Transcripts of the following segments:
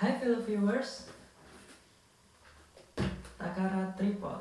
Hai fellow viewers, Takara Tripod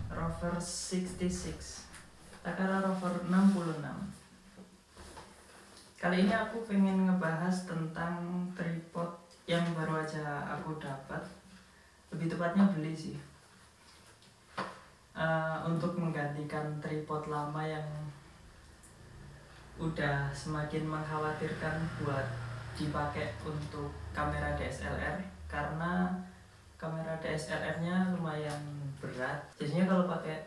Rover 66, Takara Rover 66. Kali ini aku pengen ngebahas tentang tripod yang baru aja aku dapat. Lebih tepatnya beli sih, untuk menggantikan tripod lama yang udah semakin mengkhawatirkan buat dipakai untuk kamera DSLR, karena kamera DSLR-nya lumayan berat. Jadinya kalau pakai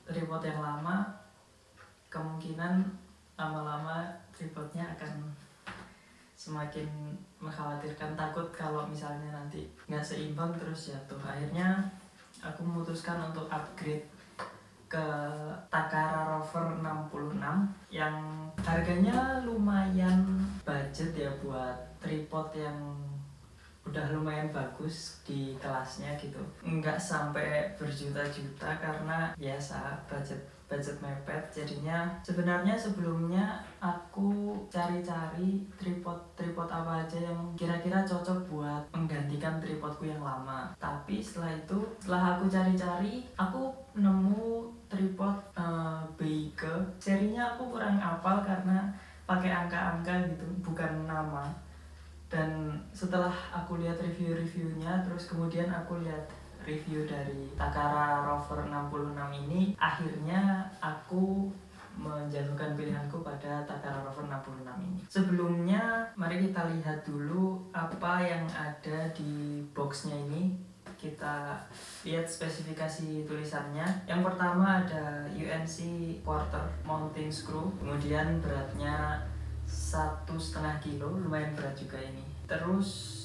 tripod yang lama, kemungkinan lama-lama tripodnya akan semakin mengkhawatirkan. Takut kalau misalnya nanti nggak seimbang terus jatuh. Akhirnya aku memutuskan untuk upgrade ke Takara Rover 66 yang harganya lumayan budget ya buat tripod yang udah lumayan bagus di kelasnya gitu. Nggak sampai berjuta-juta karena biasa budget mepet. Jadinya sebenarnya sebelumnya aku cari-cari tripod apa aja yang kira-kira cocok buat menggantikan tripodku yang lama. Tapi setelah aku cari-cari, aku nemu tripod Beike. Serinya aku kurang hafal karena pakai angka-angka gitu, bukan nama. Dan setelah aku lihat review-reviewnya, terus kemudian aku lihat review dari Takara Rover 66 ini, akhirnya aku menjatuhkan pilihanku pada Takara Rover 66 ini. Sebelumnya, mari kita lihat dulu apa yang ada di boxnya ini. Kita lihat spesifikasi tulisannya. Yang pertama ada UNC quarter mounting screw, kemudian beratnya 1,5 kilo, lumayan berat juga ini. Terus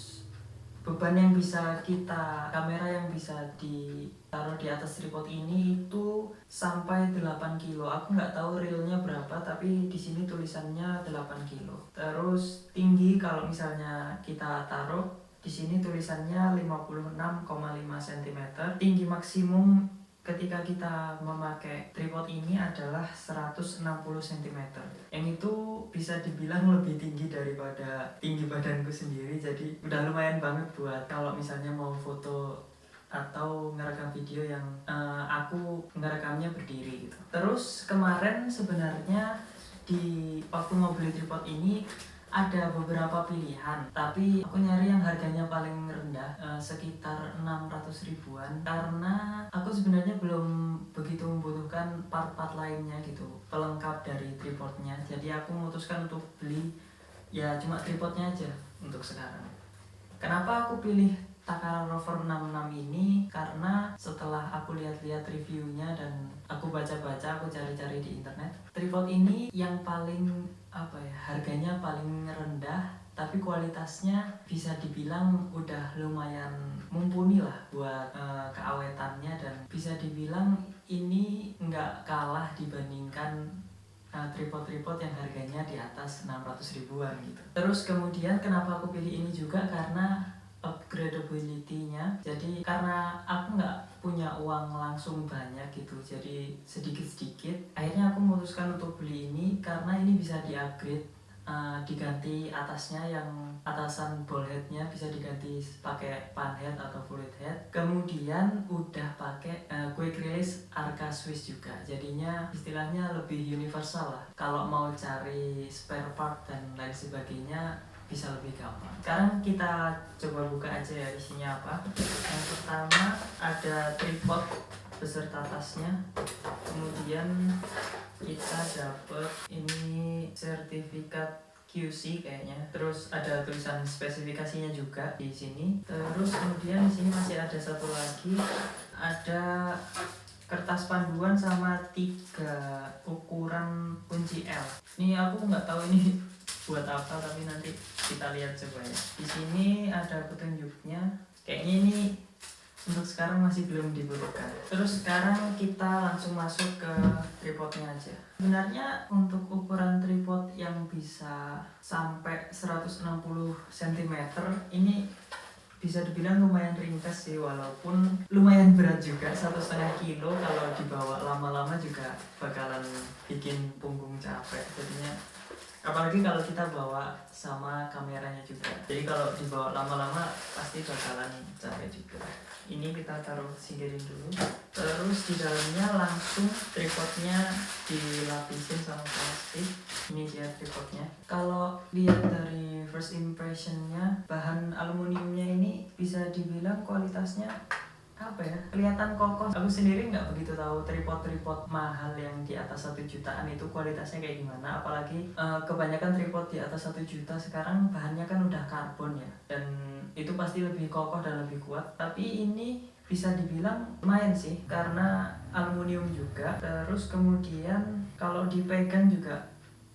kamera yang bisa ditaruh di atas tripod ini itu sampai 8 kilo. Aku nggak tahu realnya berapa, tapi di sini tulisannya 8 kilo. Terus tinggi, kalau misalnya kita taruh di sini tulisannya 56,5 cm. Tinggi maksimum ketika kita memakai tripod ini adalah 160 cm. Yang itu bisa dibilang lebih tinggi daripada tinggi badanku sendiri. Jadi udah lumayan banget buat kalau misalnya mau foto atau ngerekam video yang aku ngerekamnya berdiri gitu. Terus kemarin sebenarnya di waktu mau beli tripod ini ada beberapa pilihan, tapi aku nyari yang harganya paling rendah, sekitar 600 ribuan, karena aku sebenarnya belum begitu membutuhkan part-part lainnya gitu, pelengkap dari tripodnya. Jadi aku memutuskan untuk beli ya cuma tripodnya aja untuk sekarang. Kenapa aku pilih Takara Rover 66 ini? Karena setelah aku lihat-lihat reviewnya dan aku baca-baca, aku cari-cari di internet, tripod ini yang paling harganya paling rendah, tapi kualitasnya bisa dibilang udah lumayan mumpuni lah buat keawetannya, dan bisa dibilang ini nggak kalah dibandingkan tripod-tripod yang harganya di atas 600 ribuan gitu. Terus kemudian kenapa aku pilih ini juga, karena upgradability-nya. Jadi karena aku nggak punya uang langsung banyak gitu, jadi sedikit-sedikit, akhirnya aku memutuskan untuk beli ini karena ini bisa di-upgrade. Diganti atasnya, yang atasan ball headnya bisa diganti pakai pan head atau fluid head. Kemudian udah pakai quick release Arca Swiss juga, jadinya istilahnya lebih universal lah. Kalau mau cari spare part dan lain sebagainya bisa lebih gampang. Sekarang kita coba buka aja ya isinya apa. Yang pertama ada tripod beserta tasnya, kemudian kita dapat ini sertifikat QC kayaknya. Terus ada tulisan spesifikasinya juga di sini. Terus kemudian di sini masih ada satu lagi, ada kertas panduan sama 3 ukuran kunci L. Ini aku nggak tahu ini buat apa, tapi nanti kita lihat coba ya. Di sini ada petunjuknya. Kayaknya ini untuk sekarang masih belum dibutuhkan. Terus sekarang kita langsung masuk ke tripodnya aja. Sebenarnya untuk ukuran tripod yang bisa sampai 160 cm ini bisa dibilang lumayan ringkas sih, walaupun lumayan berat juga, 1,5 kilo. Kalau dibawa lama-lama juga bakalan bikin punggung capek jadinya, apalagi kalau kita bawa sama kameranya juga. Jadi kalau dibawa lama-lama pasti bakalan capek juga. Ini kita taruh singkirin dulu, terus di dalamnya langsung tripodnya dilapisin sama plastik. Ini dia tripodnya. Kalau lihat dari first impressionnya, bahan aluminiumnya ini bisa dibilang kualitasnya apa ya, kelihatan kokoh. Aku sendiri nggak begitu tahu tripod mahal yang di atas 1 jutaan itu kualitasnya kayak gimana, apalagi kebanyakan tripod di atas 1 juta sekarang bahannya kan udah karbon ya, dan itu pasti lebih kokoh dan lebih kuat. Tapi ini bisa dibilang lumayan sih karena aluminium juga, terus kemudian kalau dipegang juga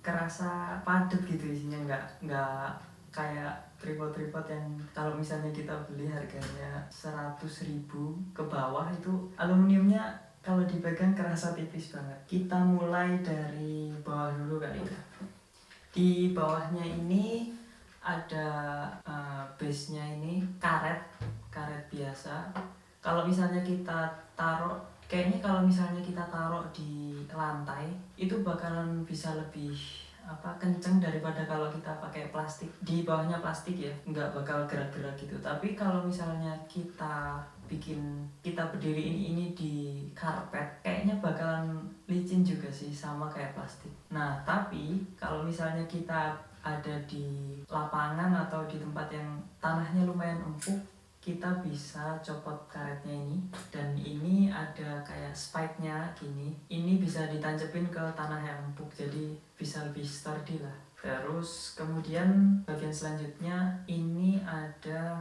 kerasa padat gitu isinya, nggak kayak tripod yang kalau misalnya kita beli harganya 100.000 ke bawah, itu aluminiumnya kalau dipegang kerasa tipis banget. Kita mulai dari bawah dulu kali ya. Di bawahnya ini ada base-nya ini karet biasa. Kalau misalnya kita taruh, kayaknya kalau misalnya kita taruh di lantai itu bakalan bisa lebih kenceng daripada kalau kita pakai plastik. Di bawahnya plastik ya, nggak bakal gerak-gerak gitu. Tapi kalau misalnya kita berdiriin ini di karpet, kayaknya bakalan licin juga sih, sama kayak plastik. Nah, tapi kalau misalnya kita ada di lapangan atau di tempat yang tanahnya lumayan empuk, kita bisa copot karetnya ini, dan ini ada kayak spike-nya gini. Ini bisa ditancepin ke tanah yang empuk, jadi bisa lebih sturdy lah. Terus kemudian bagian selanjutnya ini ada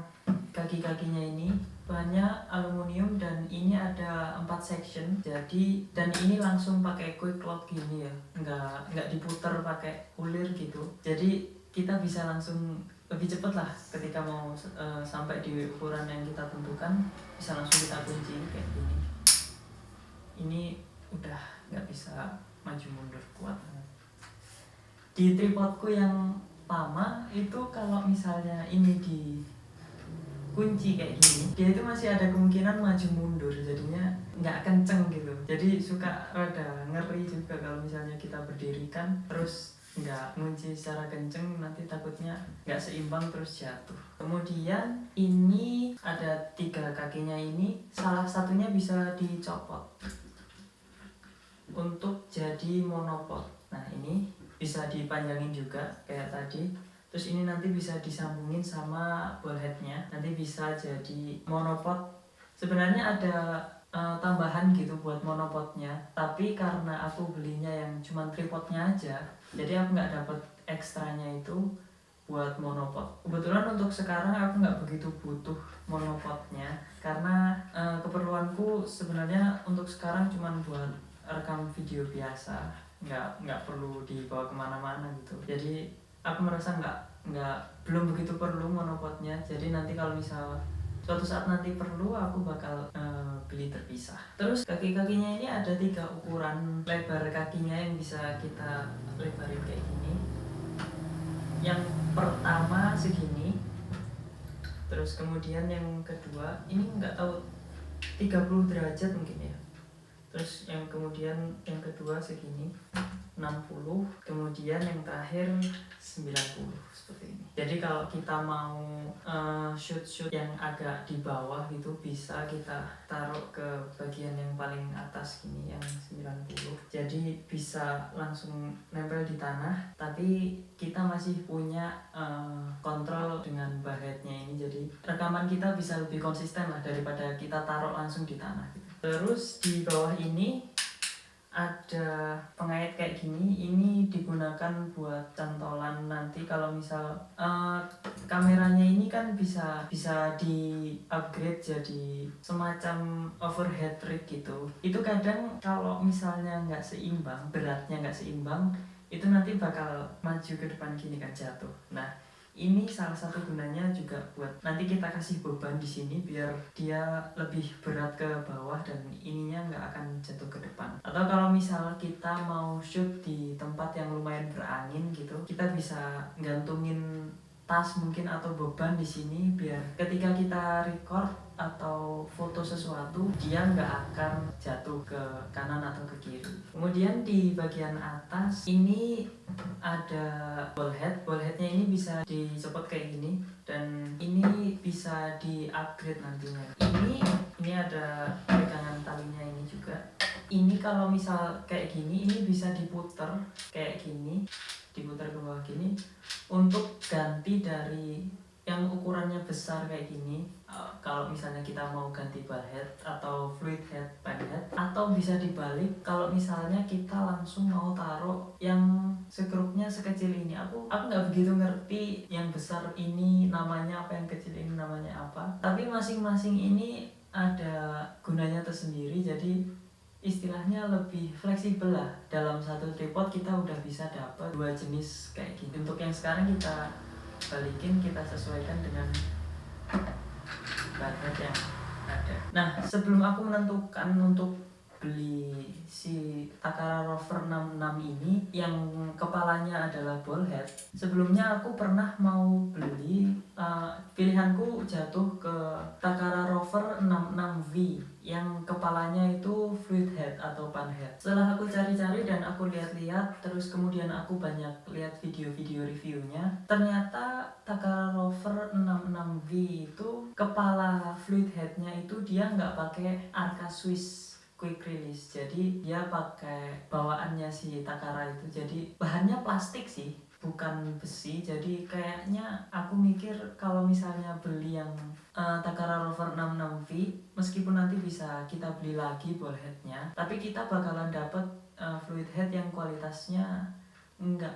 kaki-kakinya, ini bahannya aluminium dan ini ada 4 section. Jadi, dan ini langsung pakai quick lock gini ya, nggak diputer pakai ulir gitu. Jadi kita bisa langsung lebih cepat lah ketika mau sampai di ukuran yang kita tentukan, bisa langsung kita kunci kayak gini. Ini udah nggak bisa maju mundur, kuat banget. Di tripodku yang lama itu kalau misalnya ini di kunci kayak gini, dia itu masih ada kemungkinan maju mundur, jadinya nggak kenceng gitu. Jadi suka rada ngeri juga kalau misalnya kita berdirikan terus nggak ngunci secara kenceng, nanti takutnya nggak seimbang terus jatuh. Kemudian ini ada 3 kakinya, ini salah satunya bisa dicopot untuk jadi monopod. Nah, ini bisa dipanjangin juga kayak tadi. Terus ini nanti bisa disambungin sama ball headnya, nanti bisa jadi monopod. Sebenarnya ada tambahan gitu buat monopodnya, tapi karena aku belinya yang cuma tripodnya aja, jadi aku nggak dapet ekstranya itu buat monopod. Kebetulan untuk sekarang aku nggak begitu butuh monopodnya, karena keperluanku sebenarnya untuk sekarang cuma buat rekam video biasa, nggak perlu dibawa kemana-mana gitu. Jadi aku merasa belum begitu perlu monopodnya. Jadi nanti kalau misal suatu saat nanti perlu, aku bakal beli terpisah. Terus kaki-kakinya ini ada 3 ukuran lebar kakinya yang bisa kita lebarin kayak gini. Yang pertama segini, terus kemudian yang kedua ini nggak tahu 30 derajat mungkin ya. Terus yang kemudian yang kedua segini 60, kemudian yang terakhir 90, seperti ini. Jadi kalau kita mau shoot yang agak di bawah gitu, bisa kita taruh ke bagian yang paling atas gini, yang 90. Jadi bisa langsung nempel di tanah, tapi kita masih punya kontrol dengan barheadnya ini. Jadi rekaman kita bisa lebih konsisten lah daripada kita taruh langsung di tanah gitu. Terus di bawah ini ada pengait kayak gini, ini digunakan buat cantolan nanti kalau misal kameranya ini kan bisa di upgrade jadi semacam overhead rig gitu. Itu kadang kalau misalnya nggak seimbang, beratnya nggak seimbang, itu nanti bakal maju ke depan gini kan, jatuh. Nah, ini salah satu gunanya juga buat nanti kita kasih beban di sini biar dia lebih berat ke bawah dan ininya nggak akan jatuh ke depan. Atau kalau misal kita mau shoot di tempat yang lumayan berangin gitu, kita bisa gantungin tas mungkin atau beban di sini, biar ketika kita record atau foto sesuatu dia nggak akan jatuh ke kanan atau ke kiri. Kemudian di bagian atas ini ada ball headnya ini bisa dicopot kayak gini, dan ini bisa di-upgrade nantinya. Ini ada pegangan talinya ini juga. Ini kalau misal kayak gini, ini bisa diputer kayak gini, diputar ke bawah gini untuk ganti dari yang ukurannya besar kayak gini. Kalau misalnya kita mau ganti bar head atau fluid head, pan head, atau bisa dibalik kalau misalnya kita langsung mau taruh yang sekrupnya sekecil ini. Aku nggak begitu ngerti yang besar ini namanya apa, yang kecil ini namanya apa, tapi masing-masing ini ada gunanya tersendiri, jadi istilahnya lebih fleksibel lah. Dalam satu tripod kita udah bisa dapat dua jenis kayak gini. Untuk yang sekarang kita balikin, kita sesuaikan dengan baret yang ada. Nah, sebelum aku menentukan untuk beli si Takara Rover 66 ini yang kepalanya adalah ball head, sebelumnya aku pernah mau beli, pilihanku jatuh ke Takara Rover 66V yang kepalanya itu fluid head atau pan head. Setelah aku cari-cari dan aku lihat-lihat, terus kemudian aku banyak lihat video-video reviewnya, ternyata Takara Rover 66V itu kepala fluid headnya itu dia nggak pakai Arca Swiss quick release, jadi dia pakai bawaannya si Takara itu. Jadi bahannya plastik sih, bukan besi. Jadi kayaknya aku mikir kalau misalnya beli yang Takara Rover 66V, meskipun nanti bisa kita beli lagi ball headnya, tapi kita bakalan dapat fluid head yang kualitasnya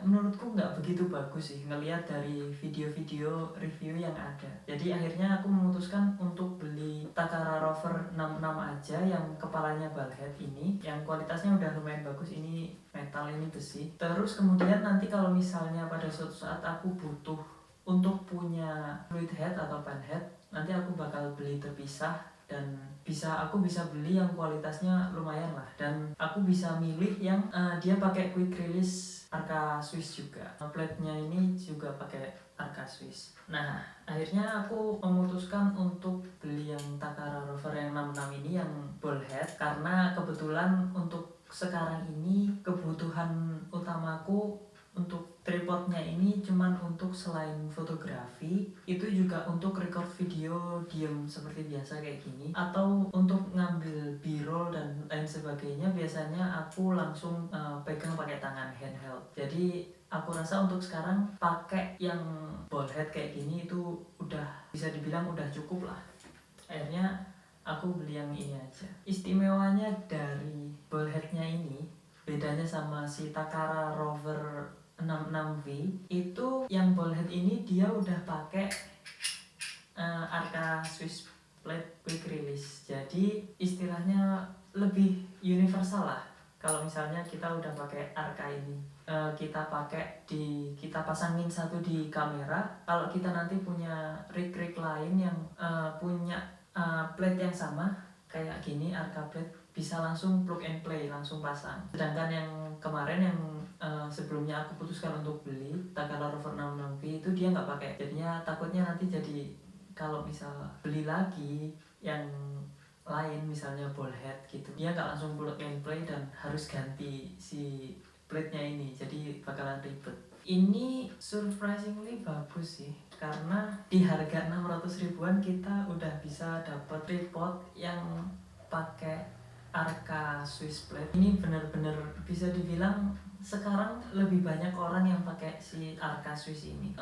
menurutku nggak begitu bagus sih, ngelihat dari video-video review yang ada. Jadi akhirnya aku memutuskan untuk beli Takara Rover 66 aja yang kepalanya ball head ini, yang kualitasnya udah lumayan bagus. Ini metal, ini besi. Terus kemudian nanti kalau misalnya pada suatu saat aku butuh untuk punya fluid head atau pan head, nanti aku bakal beli terpisah, dan aku bisa beli yang kualitasnya lumayan lah, dan aku bisa milih yang dia pakai quick release Arca Swiss juga. Plate-nya ini juga pakai Arca Swiss. Nah, akhirnya aku memutuskan untuk beli yang Takara Rover yang 66 ini yang ball head, karena kebetulan untuk sekarang ini kebutuhan utamaku untuk tripodnya ini cuman untuk selain fotografi, itu juga untuk record video diem seperti biasa kayak gini, atau untuk ngambil b-roll dan lain sebagainya. Biasanya aku langsung pegang pakai tangan handheld. Jadi aku rasa untuk sekarang pakai yang ball head kayak gini itu udah bisa dibilang udah cukup lah. Akhirnya aku beli yang ini aja. Istimewanya dari ball headnya ini, bedanya sama si Takara Rover 66V itu, yang ball head ini dia udah pakai Arca Swiss plate quick release. Jadi istilahnya lebih universal lah. Kalau misalnya kita udah pakai Arca ini, kita pasangin satu di kamera. Kalau kita nanti punya rig lain yang punya plate yang sama kayak gini, Arca plate, bisa langsung plug and play, langsung pasang. Sedangkan yang kemarin yang sebelumnya aku putuskan untuk beli Takara Rover 66V itu dia nggak pakai. Jadinya takutnya nanti jadi kalau misal beli lagi yang lain misalnya ball head gitu, dia nggak langsung plug and play dan harus ganti si plate-nya ini, jadi bakalan ribet. Ini surprisingly bagus sih, karena di harga 600 ribuan kita udah bisa dapat tripod yang pakai Arca Swiss plate. Ini benar-benar bisa dibilang sekarang lebih banyak orang yang pakai si Arca Swiss ini.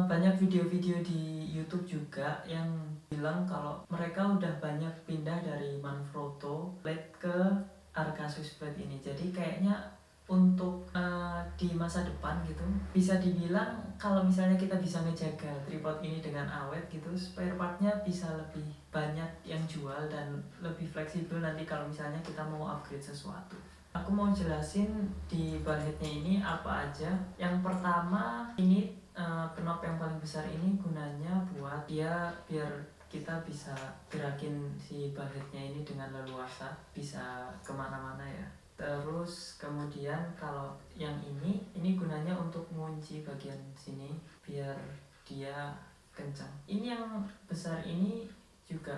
Banyak video-video di YouTube juga yang bilang kalau mereka udah banyak pindah dari Manfrotto plate ke Arca Swiss plate ini. Jadi kayaknya untuk di masa depan gitu, bisa dibilang kalau misalnya kita bisa ngejaga tripod ini dengan awet gitu, spare partnya bisa lebih banyak yang jual dan lebih fleksibel nanti kalau misalnya kita mau upgrade sesuatu. Aku mau jelasin di ball headnya ini apa aja. Yang pertama, ini knob yang paling besar ini gunanya buat dia biar kita bisa gerakin si ball headnya ini dengan leluasa, bisa kemana-mana ya. Terus kemudian kalau yang ini gunanya untuk mengunci bagian sini biar dia kencang. Ini yang besar ini juga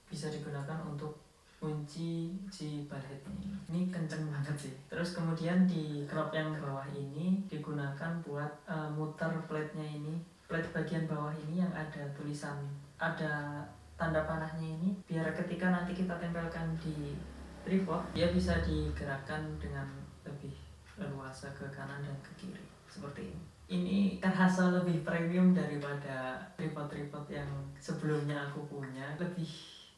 bisa digunakan untuk kunci si bulheadnya ini. Ini kenceng banget sih. Terus kemudian di knob yang bawah ini digunakan buat muter plate-nya ini. Plate bagian bawah ini yang ada tulisan, ada tanda panahnya ini, biar ketika nanti kita tempelkan di tripod, dia bisa digerakkan dengan lebih leluasa ke kanan dan ke kiri seperti ini. Ini terasa lebih premium daripada tripod-tripod yang sebelumnya aku punya, lebih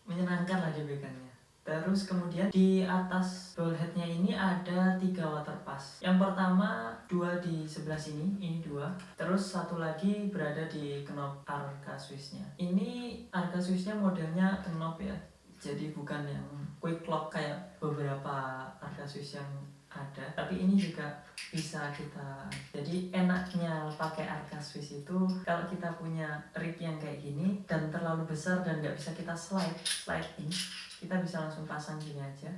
menyenangkan lah dipegangnya. Terus kemudian di atas ballheadnya ini ada 3 water pass. Yang pertama 2 di sebelah sini, ini 2. Terus satu lagi berada di knob arca switch-nya. Ini arca switch-nya modelnya knob ya, jadi bukan yang quick lock kayak beberapa arca switch yang ada, tapi ini juga bisa kita. Jadi enaknya pakai arca switch itu kalau kita punya rig yang kayak gini dan terlalu besar dan nggak bisa kita slide in, kita bisa langsung pasang gini aja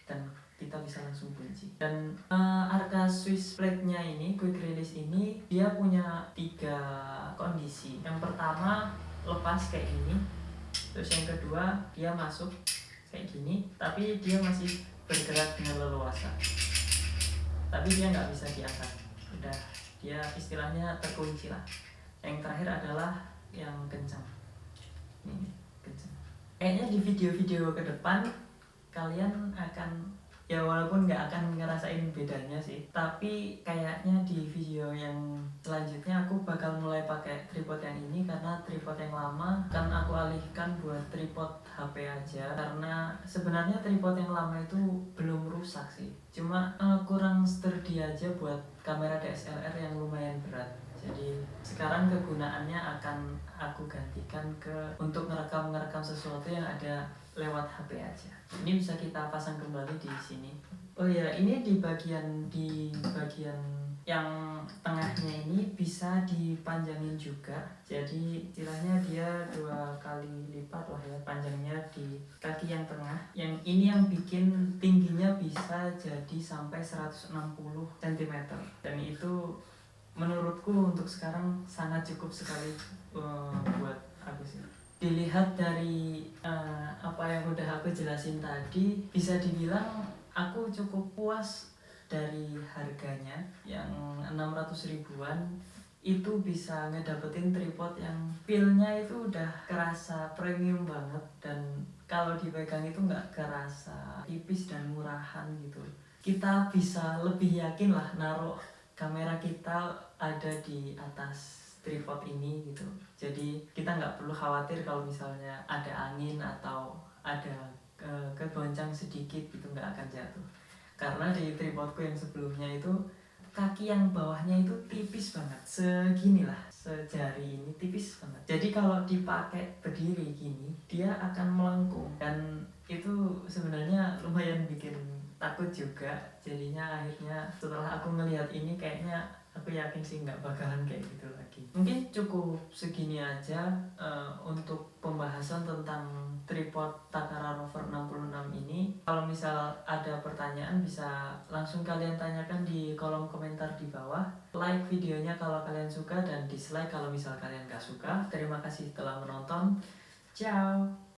dan kita bisa langsung kunci. Dan arca switch plate-nya ini, quick release ini, dia punya 3 kondisi. Yang pertama lepas kayak gini, terus yang kedua dia masuk kayak gini tapi dia masih bergerak dengan leluasa, tapi dia nggak bisa diangkat, udah dia istilahnya terkunci lah. Yang terakhir adalah yang kencang, ini kencang. Kayaknya di video-video ke depan kalian akan, ya walaupun nggak akan ngerasain bedanya sih, tapi kayaknya di video yang selanjutnya aku bakal mulai pakai tripod yang ini, karena tripod yang lama kan aku alihkan buat tripod HP aja, karena sebenarnya tripod yang lama itu belum rusak sih, cuma kurang sturdy aja buat kamera DSLR yang lumayan berat. Jadi sekarang kegunaannya akan aku gantikan untuk ngerekam sesuatu yang ada lewat HP aja. Ini bisa kita pasang kembali di sini. Oh ya, ini di bagian yang tengahnya ini bisa dipanjangin juga. Jadi istilahnya dia 2 kali lipat lah ya panjangnya di kaki yang tengah. Yang ini yang bikin tingginya bisa jadi sampai 160 cm. Dan itu menurutku untuk sekarang sangat cukup sekali buat aku sih. Dilihat dari apa yang udah aku jelasin tadi, bisa dibilang aku cukup puas dari harganya yang 600 ribuan. Itu bisa ngedapetin tripod yang feel-nya itu udah kerasa premium banget, dan kalau dipegang itu nggak kerasa tipis dan murahan gitu. Kita bisa lebih yakin lah naruh kamera kita ada di atas tripod ini gitu. Jadi kita nggak perlu khawatir kalau misalnya ada angin atau ada kegoncang sedikit gitu, nggak akan jatuh. Karena di tripodku yang sebelumnya itu kaki yang bawahnya itu tipis banget, segini lah, sejari ini, tipis banget. Jadi kalau dipakai berdiri gini dia akan melengkung, dan itu sebenarnya lumayan bikin takut juga. Jadinya akhirnya setelah aku ngelihat ini, kayaknya aku yakin sih nggak bakalan kayak gitu lagi. Mungkin cukup segini aja untuk pembahasan tentang tripod Takara Rover 66 ini. Kalau misal ada pertanyaan bisa langsung kalian tanyakan di kolom komentar di bawah. Like videonya kalau kalian suka dan dislike kalau misal kalian nggak suka. Terima kasih telah menonton. Ciao.